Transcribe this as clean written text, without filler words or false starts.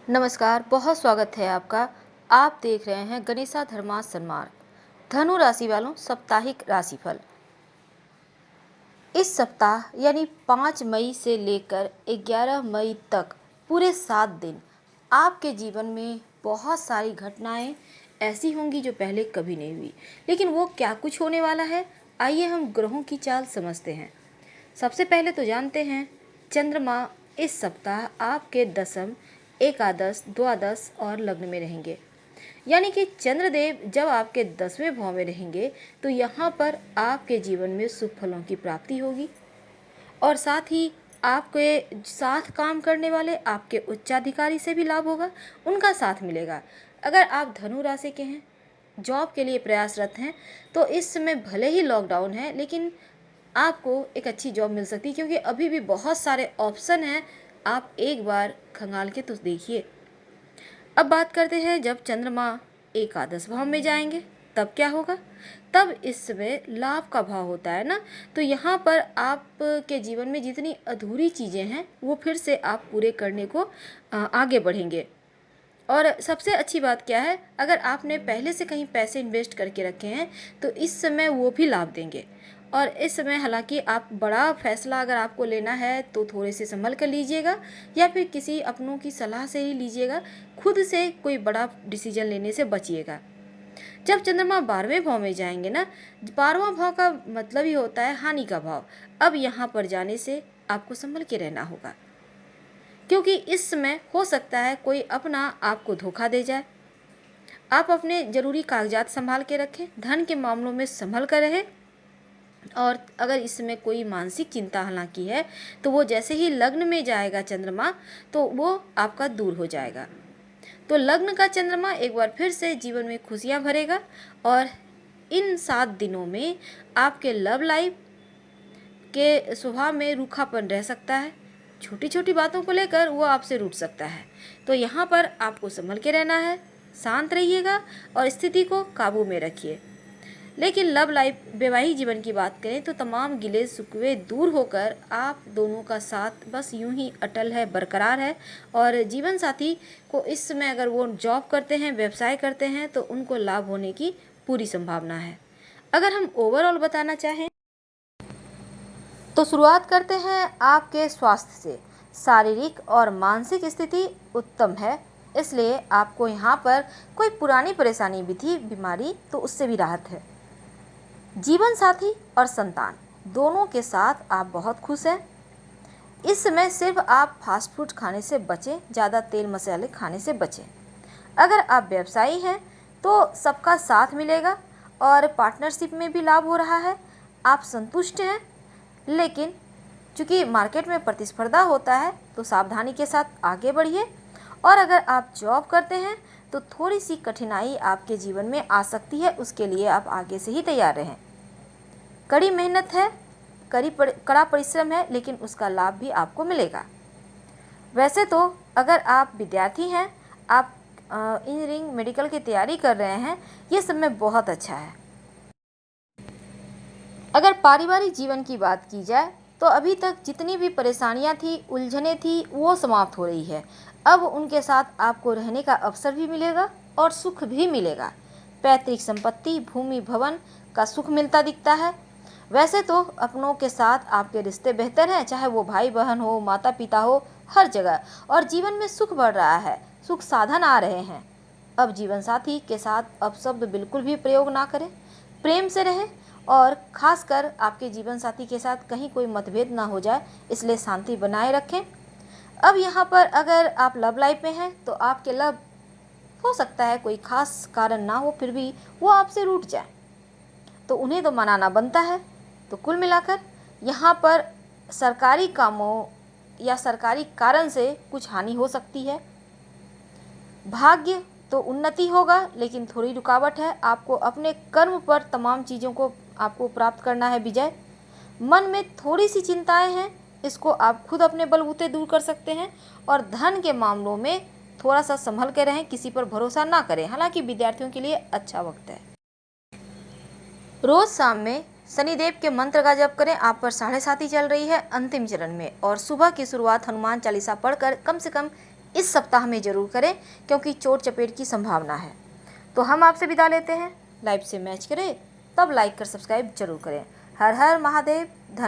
नमस्कार, बहुत स्वागत है आपका। आप देख रहे हैं गणेशा धर्मा सन्मार्ग। धनु राशि वालों, साप्ताहिक राशिफल। इस सप्ताह यानी 5 मई से लेकर 11 मई तक पूरे 7 दिन आपके जीवन में बहुत सारी घटनाएं ऐसी होंगी जो पहले कभी नहीं हुई। लेकिन वो क्या कुछ होने वाला है, आइए हम ग्रहों की चाल समझते हैं। सबसे पहले तो जानते हैं चंद्रमा इस सप्ताह आपके दशम, एकादश, द्वादश और लग्न में रहेंगे। यानी कि चंद्रदेव जब आपके 10वें भाव में रहेंगे तो यहाँ पर आपके जीवन में शुभ फलों की प्राप्ति होगी और साथ ही आपके साथ काम करने वाले आपके उच्चाधिकारी से भी लाभ होगा, उनका साथ मिलेगा। अगर आप धनु राशि के हैं, जॉब के लिए प्रयासरत हैं, तो इस समय भले ही लॉकडाउन है लेकिन आपको एक अच्छी जॉब मिल सकती है, क्योंकि अभी भी बहुत सारे ऑप्शन हैं। आप एक बार खंगाल के तो देखिए। अब बात करते हैं जब चंद्रमा एकादश भाव में जाएंगे तब क्या होगा। तब इस समय लाभ का भाव होता है ना, तो यहाँ पर आपके जीवन में जितनी अधूरी चीज़ें हैं वो फिर से आप पूरे करने को आगे बढ़ेंगे। और सबसे अच्छी बात क्या है, अगर आपने पहले से कहीं पैसे इन्वेस्ट करके रखे हैं तो इस समय वो भी लाभ देंगे। और इस समय हालांकि आप बड़ा फैसला अगर आपको लेना है तो थोड़े से संभल कर लीजिएगा या फिर किसी अपनों की सलाह से ही लीजिएगा। खुद से कोई बड़ा डिसीजन लेने से बचिएगा। जब चंद्रमा 12वें भाव में जाएंगे ना, 12वां भाव का मतलब ही होता है हानि का भाव। अब यहाँ पर जाने से आपको संभल के रहना होगा, क्योंकि इस समय हो सकता है कोई अपना आपको धोखा दे जाए। आप अपने जरूरी कागजात संभाल के रखें, धन के मामलों में संभल कर रहें। और अगर इस समय कोई मानसिक चिंता हालांकि है तो वो जैसे ही लग्न में जाएगा चंद्रमा तो वो आपका दूर हो जाएगा। तो लग्न का चंद्रमा एक बार फिर से जीवन में खुशियां भरेगा और इन 7 दिनों में आपके लव लाइफ के स्वभाव में रूखापन रह सकता है। छोटी छोटी बातों को लेकर वो आपसे रूठ सकता है। तो यहाँ पर आपको संभल के रहना है, शांत रहिएगा और स्थिति को काबू में रखिए। लेकिन लव लाइफ, वैवाहिक जीवन की बात करें तो तमाम गिले शिकवे दूर होकर आप दोनों का साथ बस यूं ही अटल है, बरकरार है। और जीवन साथी को इस समय अगर वो जॉब करते हैं, व्यवसाय करते हैं तो उनको लाभ होने की पूरी संभावना है। अगर हम ओवरऑल बताना चाहें तो शुरुआत करते हैं आपके स्वास्थ्य से। शारीरिक और मानसिक स्थिति उत्तम है, इसलिए आपको यहाँ पर कोई पुरानी परेशानी भी थी, बीमारी, तो उससे भी राहत है। जीवन साथी और संतान दोनों के साथ आप बहुत खुश हैं। इस समय सिर्फ आप फास्ट फूड खाने से बचें, ज़्यादा तेल मसाले खाने से बचें। अगर आप व्यवसायी हैं तो सबका साथ मिलेगा और पार्टनरशिप में भी लाभ हो रहा है। आप संतुष्ट हैं, लेकिन चूँकि मार्केट में प्रतिस्पर्धा होता है तो सावधानी के साथ आगे बढ़िए। और अगर आप जॉब करते हैं तो थोड़ी सी कठिनाई आपके जीवन में आ सकती है, उसके लिए आप आगे से ही तैयार रहें। कड़ी मेहनत है, कड़ा परिश्रम है, लेकिन उसका लाभ भी आपको मिलेगा। वैसे तो अगर आप विद्यार्थी हैं, आप इंजीनियरिंग, मेडिकल की तैयारी कर रहे हैं, ये समय बहुत अच्छा है। अगर पारिवारिक जीवन की बात की जाए तो अभी तक जितनी भी परेशानियां थी, उलझने थी, वो समाप्त हो रही है। अब उनके साथ आपको रहने का अवसर भी मिलेगा और सुख भी मिलेगा। पैतृक संपत्ति, भूमि, भवन का सुख मिलता दिखता है। वैसे तो अपनों के साथ आपके रिश्ते बेहतर हैं, चाहे वो भाई बहन हो, माता पिता हो, हर जगह। और जीवन में सुख बढ़ रहा है, सुख साधन आ रहे हैं। अब जीवन साथी के साथ अपशब्द बिल्कुल भी प्रयोग ना करें, प्रेम से रहें और खासकर आपके जीवन साथी के साथ कहीं कोई मतभेद ना हो जाए, इसलिए शांति बनाए रखें। अब यहाँ पर अगर आप लव लाइफ में हैं तो आपके लव, हो सकता है कोई खास कारण ना हो फिर भी वो आपसे रूठ जाए, तो उन्हें तो मनाना बनता है। तो कुल मिलाकर यहाँ पर सरकारी कामों या सरकारी कारण से कुछ हानि हो सकती है। भाग्य तो उन्नति होगा, लेकिन थोड़ी रुकावट है। आपको अपने कर्म पर तमाम चीज़ों को आपको प्राप्त करना है विजय। मन में थोड़ी सी चिंताएं हैं, इसको आप खुद अपने बलबूते दूर कर सकते हैं। और धन के मामलों में थोड़ा सा संभल के रहें, किसी पर भरोसा ना करें। हालांकि विद्यार्थियों के लिए अच्छा वक्त है। रोज शाम में शनिदेव के मंत्र का जप करें। आप पर 7.5 चल रही है अंतिम चरण में, और सुबह की शुरुआत हनुमान चालीसा पढ़कर कम से कम इस सप्ताह में ज़रूर करें, क्योंकि चोट चपेट की संभावना है। तो हम आपसे विदा लेते हैं। लाइव से मैच करें तब लाइक कर सब्सक्राइब जरूर करें। हर हर महादेव। धन्यवाद।